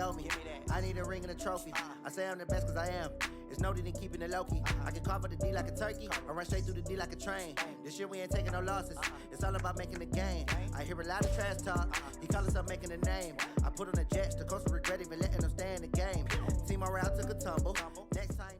told me. I need a ring and a trophy. I say I'm the best cause I am. It's no need in keeping it low-key. I can cover the D like a turkey or run straight through the D like a train. This year we ain't taking no losses. It's all about making the game. I hear a lot of trash talk. He call himself making a name. I put on the Jets. The coach will regret even letting them stay in the game. Team morale took a tumble. Next time.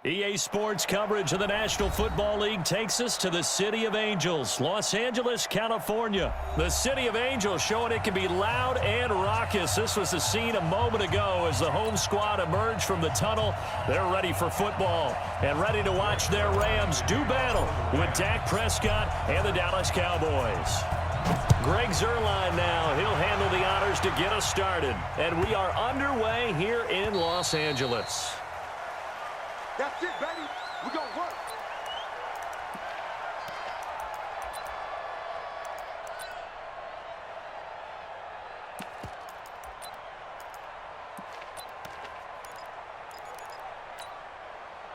EA Sports coverage of the National Football League takes us to the City of Angels, Los Angeles, California. The City of Angels showing it can be loud and raucous. This was the scene a moment ago as the home squad emerged from the tunnel. They're ready for football and ready to watch their Rams do battle with Dak Prescott and the Dallas Cowboys. Greg Zuerlein now. He'll handle the honors to get us started. And we are underway here in Los Angeles. That's it, baby. We're going to work.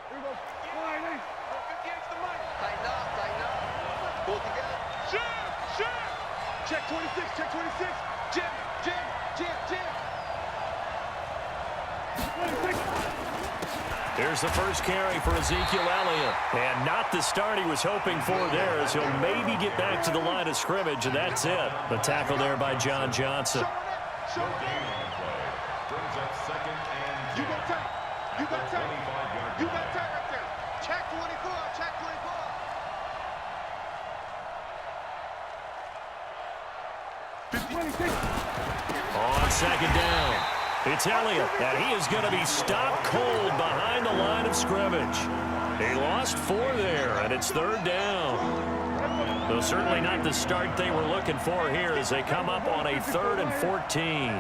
Here we go. Tighten up. Pull together. Shoot. Check 26. Jim. 26. Here's the first carry for Ezekiel Elliott. And not the start he was hoping for there, as he'll maybe get back to the line of scrimmage, and that's it. The tackle there by John Johnson. Show it. Brings up second and 10. You got tight. You got tight right there. Check 24. On second down, it's Elliott, and he is going to be stopped cold behind the line of scrimmage. He lost 4 there, and it's third down. Though certainly not the start they were looking for here as they come up on a 3rd and 14.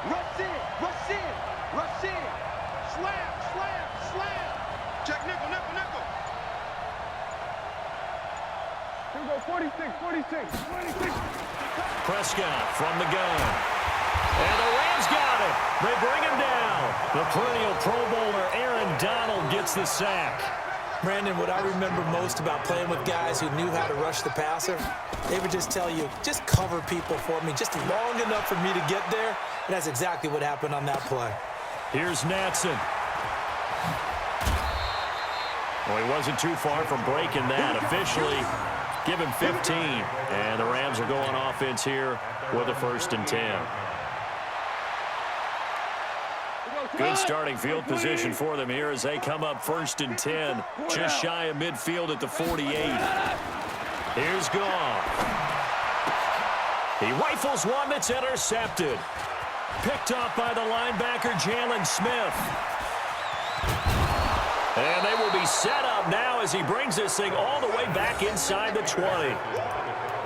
Rush in. Slam. Check nickel. Here we go, 46. Prescott from the gun. And the Rams got it. They bring him down. The perennial Pro Bowler Aaron Donald gets the sack. Brandon, what I remember most about playing with guys who knew how to rush the passer, they would just tell you, just cover people for me, just long enough for me to get there. And that's exactly what happened on that play. Here's Natson. Well, he wasn't too far from breaking that. Officially, give him 15. And the Rams are going offense here with a 1st and 10. Good starting field position for them here as they come up 1st and 10. Just shy of midfield at the 48. Here's Goff. He rifles one that's intercepted. Picked off by the linebacker, Jalen Smith. And they will be set up now as he brings this thing all the way back inside the 20.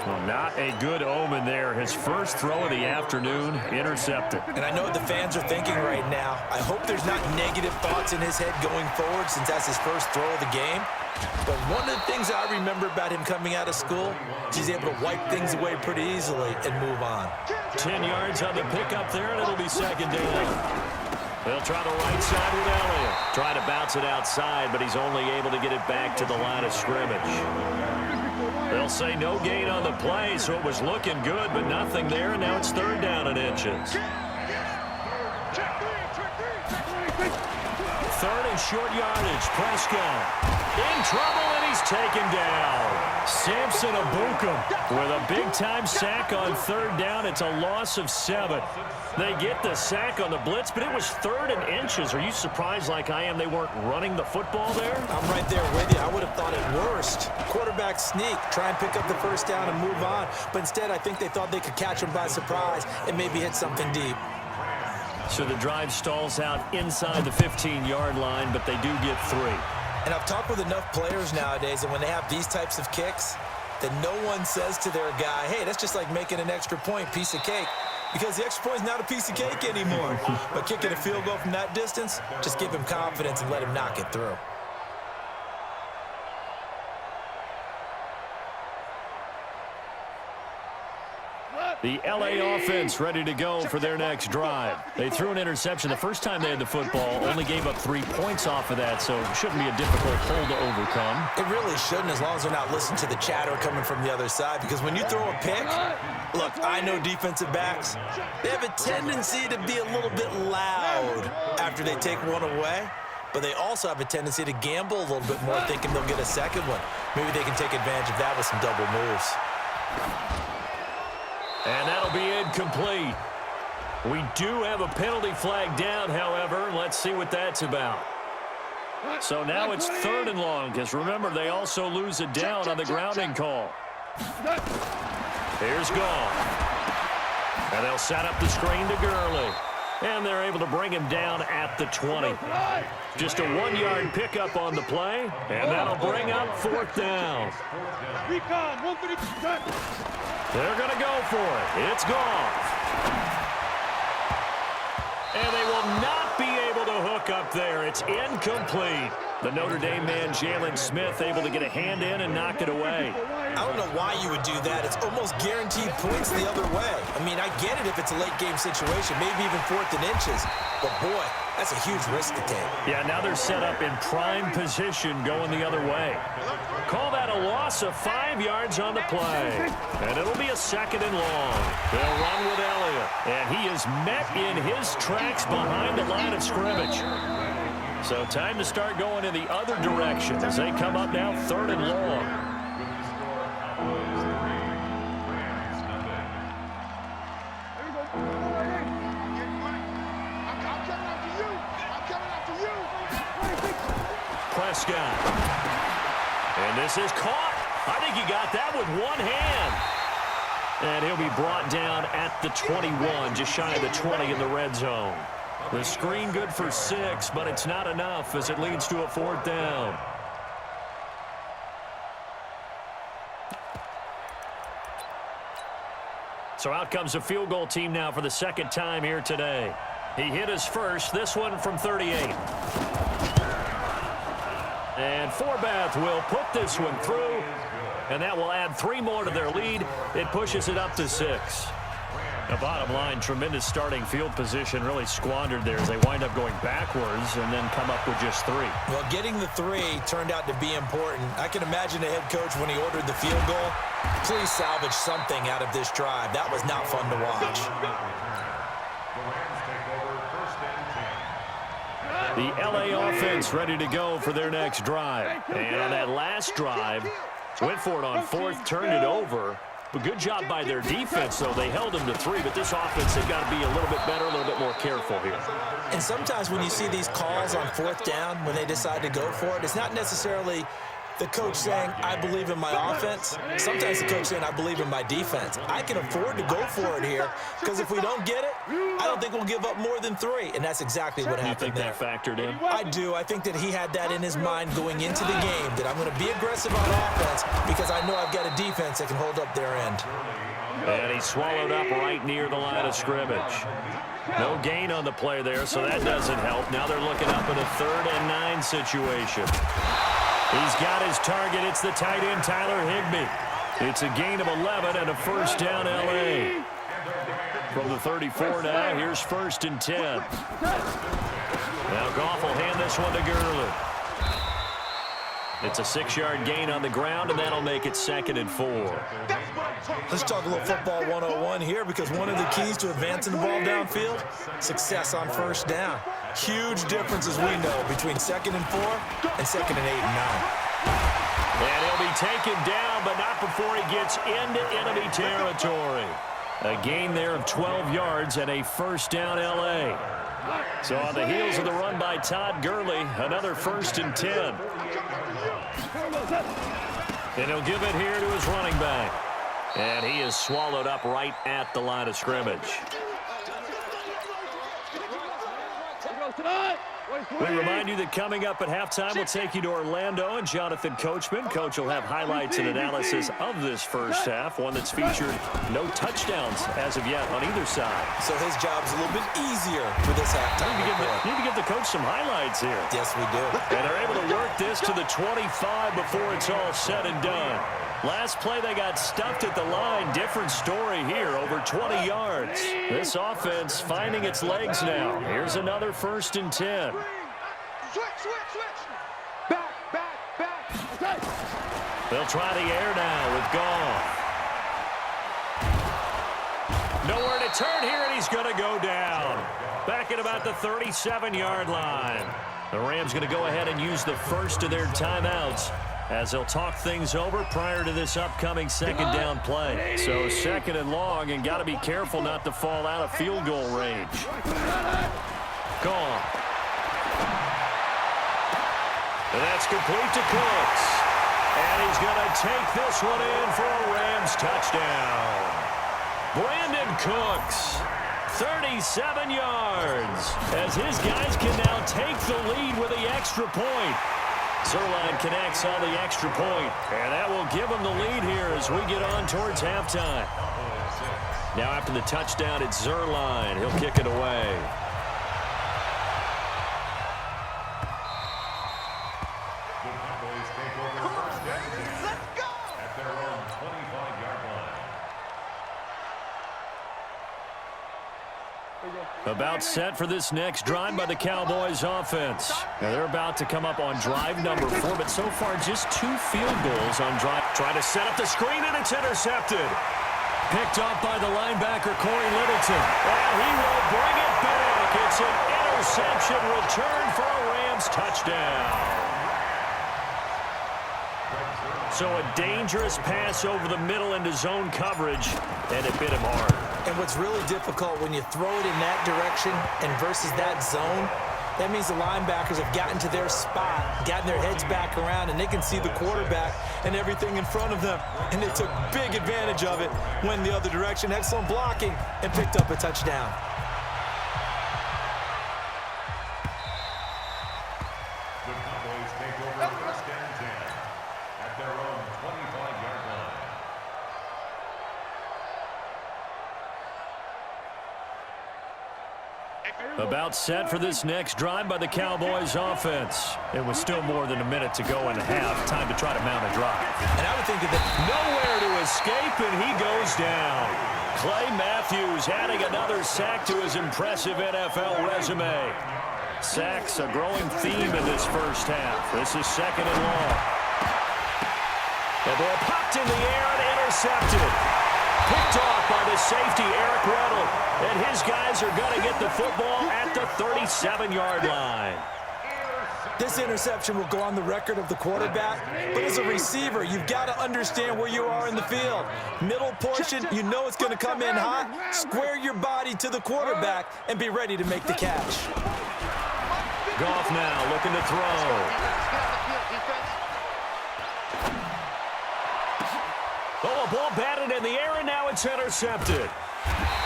Well, not a good omen there. His first throw of the afternoon intercepted. And I know what the fans are thinking right now. I hope there's not negative thoughts in his head going forward since that's his first throw of the game. But one of the things I remember about him coming out of school is he's able to wipe things away pretty easily and move on. 10 yards on the pickup there, and it'll be second down. They'll try the right side with Elliott. Try to bounce it outside, but he's only able to get it back to the line of scrimmage. They'll say no gain on the play, so it was looking good, but nothing there, and now it's 3rd down and inches. 3rd and short yardage. Prescott in trouble, and he's taken down. Samson Ebukam with a big-time sack on 3rd down. It's a loss of 7. They get the sack on the blitz, but it was 3rd and inches. Are you surprised like I am they weren't running the football there? I'm right there with you. I would have thought at worst. Quarterback sneak, try and pick up the 1st down and move on. But instead, I think they thought they could catch him by surprise and maybe hit something deep. So the drive stalls out inside the 15-yard line, but they do get 3. And I've talked with enough players nowadays, and when they have these types of kicks, that no one says to their guy, hey, that's just like making an extra point, piece of cake. Because the extra point is not a piece of cake anymore. But kicking a field goal from that distance, just give him confidence and let him knock it through. The LA offense ready to go for their next drive. They threw an interception the first time they had the football, only gave up 3 points off of that, so it shouldn't be a difficult hole to overcome. It really shouldn't, as long as they're not listening to the chatter coming from the other side, because when you throw a pick, look, I know defensive backs, they have a tendency to be a little bit loud after they take one away, but they also have a tendency to gamble a little bit more, thinking they'll get a second one. Maybe they can take advantage of that with some double moves. And that'll be incomplete. We do have a penalty flag down, however. Let's see what that's about. So now it's 3rd and long, because remember, they also lose it down on the grounding call. Here's Goff. And they'll set up the screen to Gurley. And they're able to bring him down at the 20. Just a 1-yard pickup on the play, and that'll bring up 4th down. They're going to go for it. It's Goff. And they will not be able to hook up there. It's incomplete. The Notre Dame man, Jalen Smith, able to get a hand in and knock it away. I don't know why you would do that. It's almost guaranteed points the other way. I mean, I get it if it's a late-game situation, maybe even 4th and inches. But, boy, that's a huge risk to take. Yeah, now they're set up in prime position going the other way. Call that a loss of 5 yards on the play. And it'll be a 2nd and long. They'll run with Elliott. And he is met in his tracks behind the line of scrimmage. So time to start going in the other direction as they come up now 3rd and long. Prescott. And this is caught. I think he got that with one hand. And he'll be brought down at the 21, just shy of the 20 in the red zone. The screen good for 6, but it's not enough as it leads to a 4th down. So out comes a field goal team now for the 2nd time here today. He hit his first, this one from 38. And Forbath will put this one through, and that will add 3 more to their lead. It pushes it up to 6. The bottom line, tremendous starting field position, really squandered there as they wind up going backwards and then come up with just 3. Well, getting the 3 turned out to be important. I can imagine the head coach when he ordered the field goal. Please salvage something out of this drive. That was not fun to watch. The LA offense ready to go for their next drive. And on that last drive, went for it on 4th, turned it over. But good job by their defense, though. They held them to 3, but this offense, they've got to be a little bit better, a little bit more careful here. And sometimes when you see these calls on 4th down, when they decide to go for it, it's not necessarily the coach saying, I believe in my offense. Sometimes the coach saying, I believe in my defense. I can afford to go for it here, because if we don't get it, I don't think we'll give up more than 3. And that's exactly what happened there. You think that factored in? I do. I think that he had that in his mind going into the game, that I'm going to be aggressive on offense because I know I've got a defense that can hold up their end. And he swallowed up right near the line of scrimmage. No gain on the play there, so that doesn't help. Now they're looking up in a 3rd and 9 situation. He's got his target. It's the tight end, Tyler Higbee. It's a gain of 11 and a 1st down, LA. From the 34 now, here's 1st and 10. Now Goff will hand this one to Gurley. It's a 6-yard gain on the ground, and that'll make it 2nd and 4. Let's talk a little football 101 here, because one of the keys to advancing the ball downfield, success on 1st down. Huge differences we know between 2nd and 4 and 2nd and 8 and 9. And he'll be taken down, but not before he gets into enemy territory. A gain there of 12 yards and a 1st down, LA. So on the heels of the run by Todd Gurley, another 1st and 10. And he'll give it here to his running back. And he is swallowed up right at the line of scrimmage. We remind you that coming up at halftime, we'll take you to Orlando and Jonathan Coachman. Coach will have highlights and analysis of this first half, one that's featured no touchdowns as of yet on either side. So his job's a little bit easier for this halftime. Need to give the coach some highlights here. Yes, we do. And they're able to work this to the 25 before it's all said and done. Last play, they got stuffed at the line. Different story here, over 20 yards. This offense finding its legs now. Here's another 1st and 10. Switch. Back. Okay. They'll try the air now with Goff. Nowhere to turn here, and he's going to go down. Back at about the 37-yard line. The Rams going to go ahead and use the first of their timeouts as they'll talk things over prior to this upcoming second down play. So 2nd and long, and got to be careful not to fall out of field goal range. Gone. And that's complete to Cooks. And he's going to take this one in for a Rams touchdown. Brandon Cooks, 37 yards, as his guys can now take the lead with the extra point. Zerline connects on the extra point, and that will give him the lead here as we get on towards halftime. Now after the touchdown, it's Zerline. He'll kick it away. About set for this next drive by the Cowboys offense. Now they're about to come up on drive number 4, but so far just 2 field goals on drive. Try to set up the screen, and it's intercepted. Picked off by the linebacker, Corey Littleton. And he will bring it back. It's an interception return for a Rams touchdown. So a dangerous pass over the middle into zone coverage, and it bit him hard. And what's really difficult when you throw it in that direction and versus that zone, that means the linebackers have gotten to their spot, gotten their heads back around, and they can see the quarterback and everything in front of them. And they took big advantage of it, went the other direction, excellent blocking, and picked up a touchdown. The Cowboys take over 1st and 10 at their own 25-yard line. About set for this next drive by the Cowboys offense. It was still more than a minute to go in the half. Time to try to mount a drive. And I would think that nowhere to escape, and he goes down. Clay Matthews adding another sack to his impressive NFL resume. Sacks a growing theme in this first half. This is 2nd and long. The ball popped in the air and intercepted. Picked off by the safety, Eric Weddle. And his guys are going to get the football at the 37-yard line. this interception will go on the record of the quarterback, but as a receiver, you've got to understand where you are in the field. Middle portion, you know it's going to come in hot. Square your body to the quarterback and be ready to make the catch. Goff now looking to throw. Oh, a ball batted in the air, and now it's intercepted.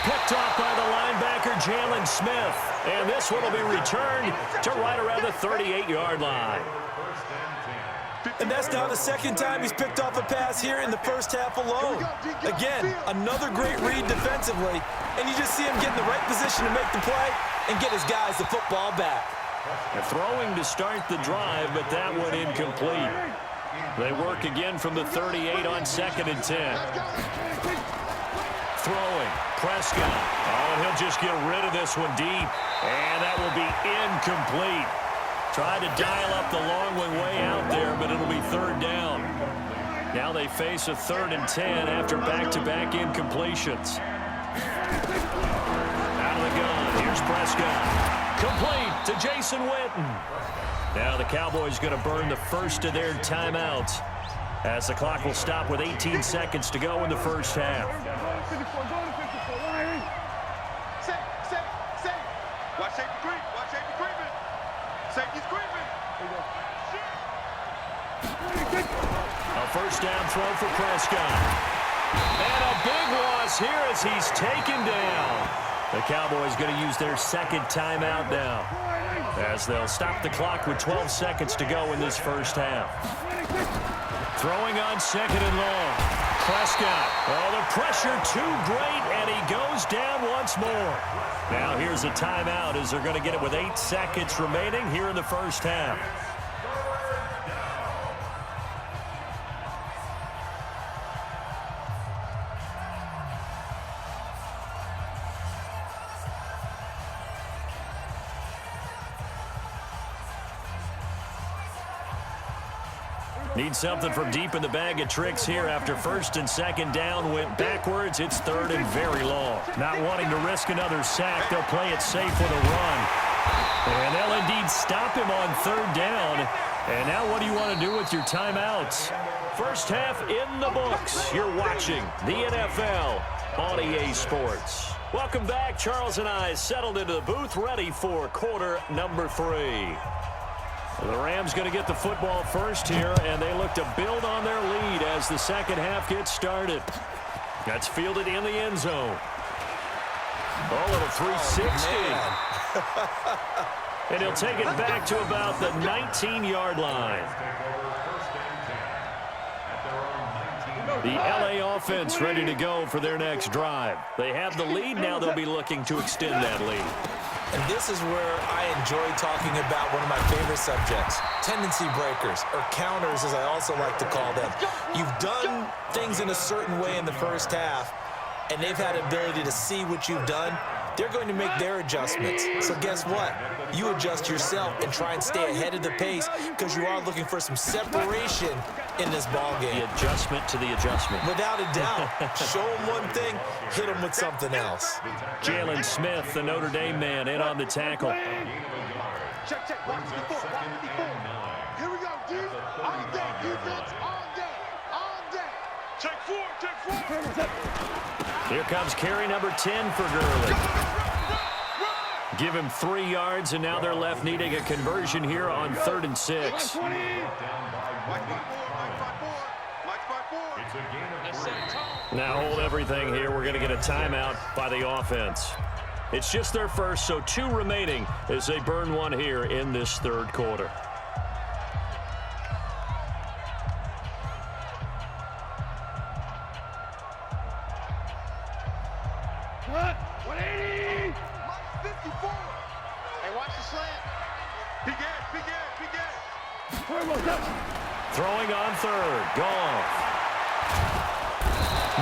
Picked off by the linebacker, Jalen Smith. And this one will be returned to right around the 38-yard line. And that's now the second time he's picked off a pass here in the first half alone. Again, another great read defensively. And you just see him get in the right position to make the play and get his guys the football back. A throwing to start the drive, but that one incomplete. They work again from the 38 on 2nd and 10. Throwing, Prescott. Oh, and he'll just get rid of this one deep. And that will be incomplete. Tried to dial up the long one way out there, but it'll be 3rd down. Now they face a 3rd and 10 after back-to-back incompletions. Out of the gun, here's Prescott. Complete to Jason Witten. Now the Cowboys going to burn the first of their timeouts as the clock will stop with 18 seconds to go in the first half. Watch safety creep. Watch safety creeping. Safety's creeping. A first down throw for Prescott. And a big loss here as he's taken down. The Cowboys going to use their second timeout now, as they'll stop the clock with 12 seconds to go in this first half. Throwing on second and long. Prescott. Oh, the pressure too great, and he goes down once more. Now here's a timeout as they're going to get it with 8 seconds remaining here in the first half. Need something from deep in the bag of tricks here after first and second down went backwards. It's third and very long. Not wanting to risk another sack, they'll play it safe with a run. And they'll indeed stop him on third down. And now what do you want to do with your timeouts? First half in the books. You're watching the NFL on EA Sports. Welcome back. Charles and I settled into the booth, ready for quarter number 3. The Rams going to get the football first here, and they look to build on their lead as the second half gets started. That's fielded in the end zone. Oh, little 360. And he'll take it back to about the 19-yard line. The LA offense ready to go for their next drive. They have the lead. Now they'll be looking to extend that lead. And this is where I enjoy talking about one of my favorite subjects, tendency breakers, or counters as I also like to call them. You've done things in a certain way in the first half, and they've had ability to see what you've done. They're going to make their adjustments. So guess what? You adjust yourself and try and stay ahead of the pace because you are looking for some separation in this ball game. The adjustment to the adjustment. Without a doubt. Show them one thing, hit them with something else. Jalen Smith, the Notre Dame man, in on the tackle. Check, check. Watch the before. Here we go, D. On deck, defense. On deck. On deck. Check 4. Here comes carry number 10 for Gurley. Give him 3 yards, and now they're left needing a conversion here on 3rd and 6. Now hold everything here. We're going to get a timeout by the offense. It's just their first, so 2 remaining as they burn one here in this third quarter. What? 180! 54! Hey, watch the slant. Big gas. Throwing on 3rd. Goff.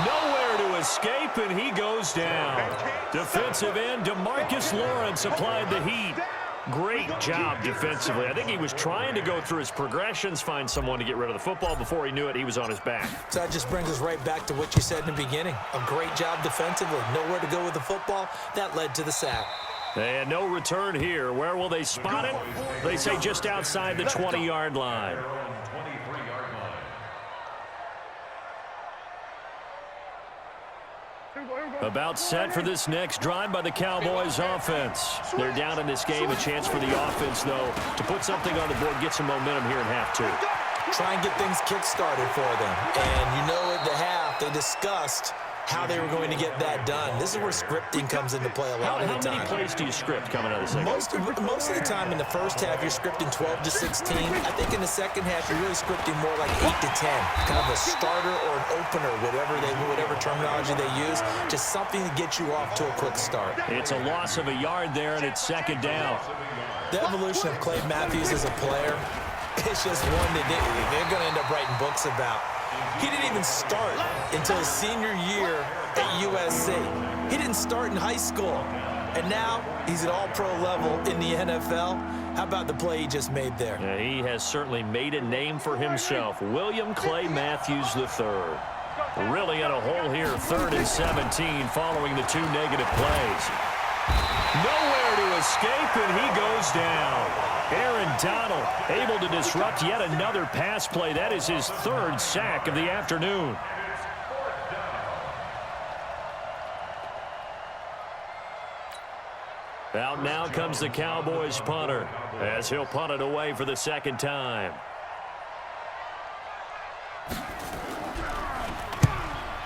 Nowhere to escape, and he goes down. Defensive end DeMarcus Lawrence applied the heat. Great job defensively. I think he was trying to go through his progressions, find someone to get rid of the football. Before he knew it, he was on his back. So that just brings us right back to what you said in the beginning. A great job defensively. Nowhere to go with the football. That led to the sack. And no return here. Where will they spot it? They say just outside the 20-yard line. About set for this next drive by the Cowboys offense. They're down in this game. A chance for the offense, though, to put something on the board, get some momentum here in half 2. Try and get things kick-started for them. And you know at the half, they discussed how they were going to get that done. This is where scripting comes into play a lot of the time. How many plays do you script coming out of the second? Most of the time in the first half, you're scripting 12 to 16. I think in the second half, you're really scripting more like 8 to 10. Kind of a starter or an opener, whatever terminology they use. Just something to get you off to a quick start. It's a loss of a yard there, and it's second down. The evolution of Clay Matthews as a player, it's just one that they're going to end up writing books about. He didn't even start until his senior year at USC. He didn't start in high school. And now he's at all-pro level in the NFL. How about the play he just made there? Yeah, he has certainly made a name for himself. William Clay Matthews III. Really in a hole here, 3rd and 17 following the 2 negative plays. Nowhere to escape, and he goes down. Aaron Donald able to disrupt yet another pass play. That is his 3rd sack of the afternoon. Out now comes the Cowboys punter as he'll punt it away for the second time.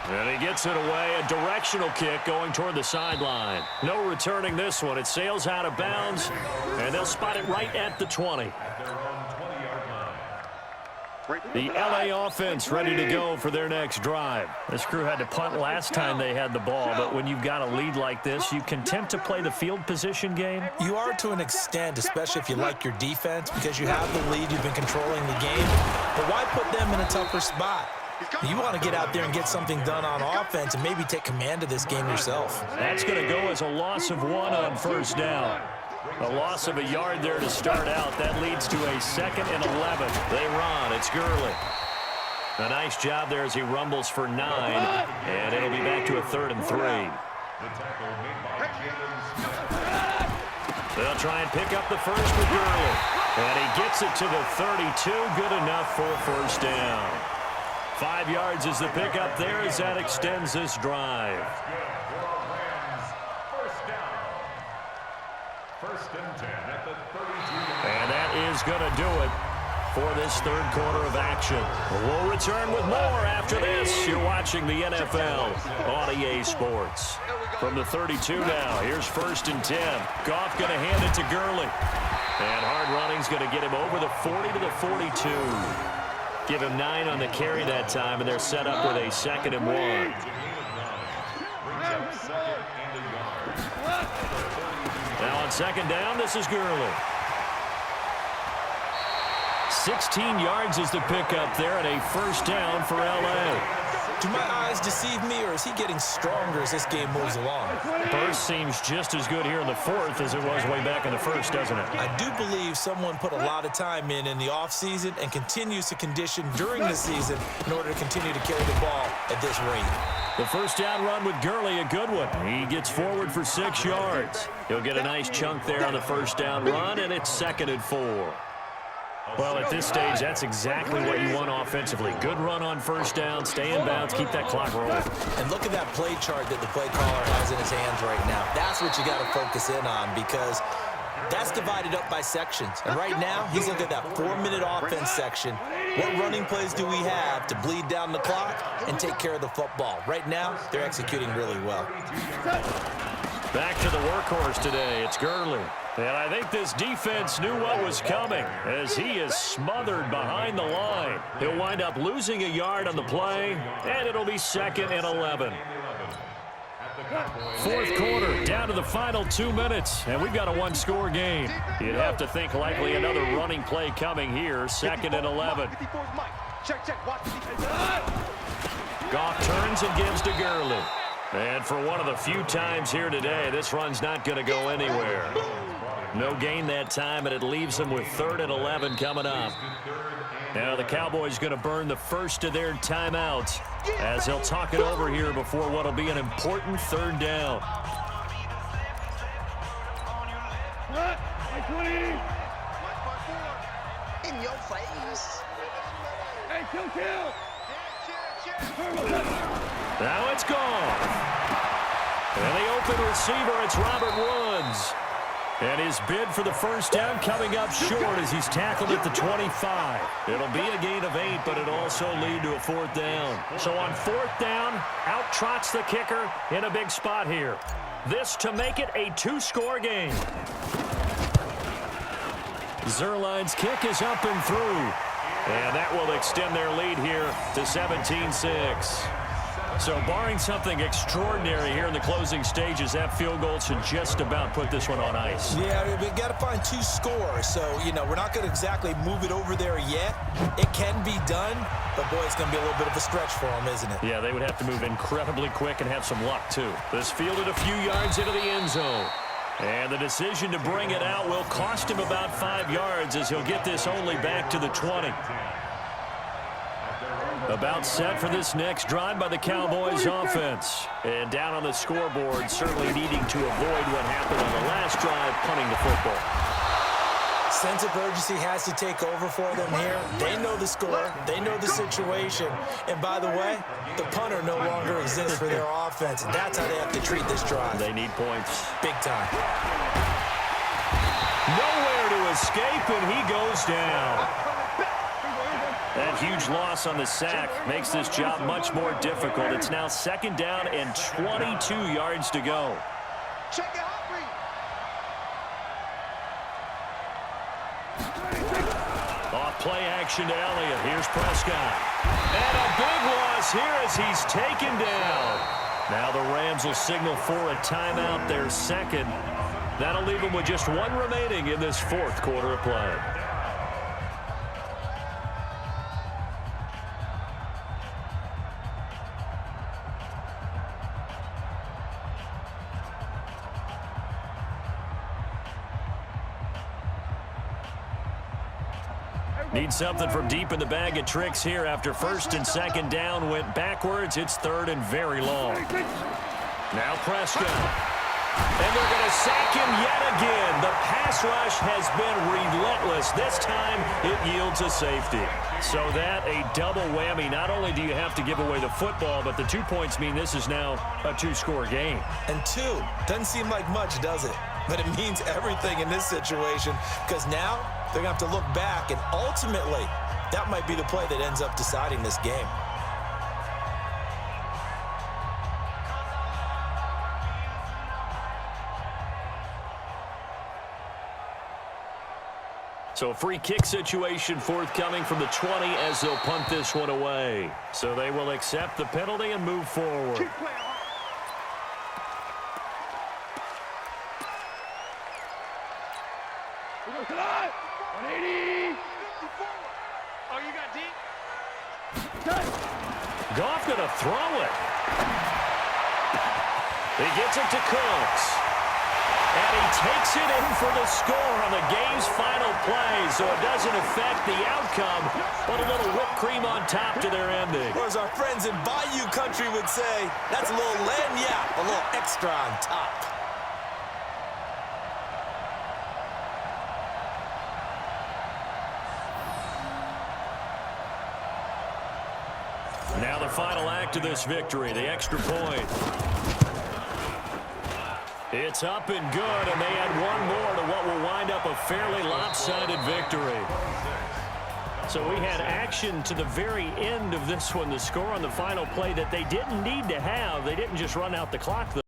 And he gets it away, a directional kick going toward the sideline. No returning this one. It sails out of bounds, and they'll spot it right at the 20. The LA offense ready to go for their next drive. This crew had to punt last time they had the ball, but when you've got a lead like this, you content to play the field position game? You are to an extent, especially if you like your defense, because you have the lead, you've been controlling the game. But why put them in a tougher spot? You want to get out there and get something done on offense and maybe take command of this game yourself. That's going to go as a loss of 1 on first down. A loss of a yard there to start out. That leads to a 2nd and 11. They run. It's Gurley. A nice job there as he rumbles for 9, and it'll be back to a 3rd and 3. They'll try and pick up the first with Gurley. And he gets it to the 32. Good enough for a first down. 5 yards is the pickup there as that extends this drive. And that is going to do it for this 3rd quarter of action. We'll return with more after this. You're watching the NFL on EA Sports. From the 32 now, here's 1st and 10. Goff going to hand it to Gurley. And hard running's going to get him over the 40 to the 42. Give him 9 on the carry that time, and they're set up with a 2nd and 1. Now on 2nd down, this is Gurley. 16 yards is the pickup there, and a first down for L.A. Do my eyes deceive me, or is he getting stronger as this game moves along? Burst seems just as good here in the 4th as it was way back in the 1st, doesn't it? I do believe someone put a lot of time in the offseason and continues to condition during the season in order to continue to carry the ball at this rate. The first down run with Gurley, a good one. He gets forward for 6 yards. He'll get a nice chunk there on the first down run, and it's 2nd and 4. Well, at this stage, that's exactly what you want offensively. Good run on first down, stay in bounds, keep that clock rolling. And look at that play chart that the play caller has in his hands right now. That's what you got to focus in on, because that's divided up by sections. And right now, he's looking at that 4-minute offense section. What running plays do we have to bleed down the clock and take care of the football? Right now, they're executing really well. Back to the workhorse today. It's Gurley. And I think this defense knew what was coming as he is smothered behind the line. He'll wind up losing a yard on the play, and it'll be 2nd and 11. 4th quarter, down to the final 2 minutes, and we've got a 1-score game. You'd have to think likely another running play coming here, 2nd and 11. Goff turns and gives to Gurley. And for one of the few times here today, this run's not going to go anywhere. No gain that time, and it leaves them with 3rd and 11 coming up. Now the Cowboys going to burn the first of their timeouts as they'll talk it over here before what will be an important 3rd down. In your face. Hey, kill. Now it's gone. And the open receiver, it's Robert Woods. And his bid for the first down coming up short as he's tackled at the 25. It'll be a gain of 8, but it'll also lead to a 4th down. So on 4th down, out trots the kicker in a big spot here. This to make it a 2-score game. Zuerlein's kick is up and through. And that will extend their lead here to 17-6. So barring something extraordinary here in the closing stages, that field goal should just about put this one on ice. Yeah, we got to find 2 scores. So, we're not going to exactly move it over there yet. It can be done, but boy, it's going to be a little bit of a stretch for them, isn't it? Yeah, they would have to move incredibly quick and have some luck, too. This fielded a few yards into the end zone. And the decision to bring it out will cost him about 5 yards as he'll get this only back to the 20. About set for this next drive by the Cowboys offense. And down on the scoreboard, certainly needing to avoid what happened on the last drive, punting the football. Sense of urgency has to take over for them here. They know the score. They know the situation. And by the way, the punter no longer exists for their offense. That's how they have to treat this drive. They need points. Big time. Nowhere to escape, and he goes down. That huge loss on the sack makes this job much more difficult. It's now 2nd down and 22 yards to go. Check it out, Off play action to Elliott. Here's Prescott. And a big loss here as he's taken down. Now the Rams will signal for a timeout, their 2nd. That'll leave them with just 1 remaining in this 4th quarter of play. Need something from deep in the bag of tricks here after 1st and 2nd down went backwards. It's 3rd and very long. Now Prescott. And they're going to sack him yet again. The pass rush has been relentless. This time it yields a safety. So that a double whammy. Not only do you have to give away the football, but the 2 points mean this is now a 2-score game. And 2 doesn't seem like much, does it? But it means everything in this situation because now they're going to have to look back, and ultimately that might be the play that ends up deciding this game. So a free kick situation forthcoming from the 20 as they'll punt this one away. So they will accept the penalty and move forward. Keep playing. Come on. 180. Oh, you got deep? Goff going to throw it. He gets it to Cooks. And he takes it in for the score on the game's final play, so it doesn't affect the outcome, but a little whipped cream on top to their ending. Or as our friends in Bayou Country would say, that's a little lagniappe, a little extra on top. Now the final act of this victory, the extra point. It's up and good, and they add 1 more to what will wind up a fairly lopsided victory. So we had action to the very end of this one, the score on the final play that they didn't need to have. They didn't just run out the clock, though.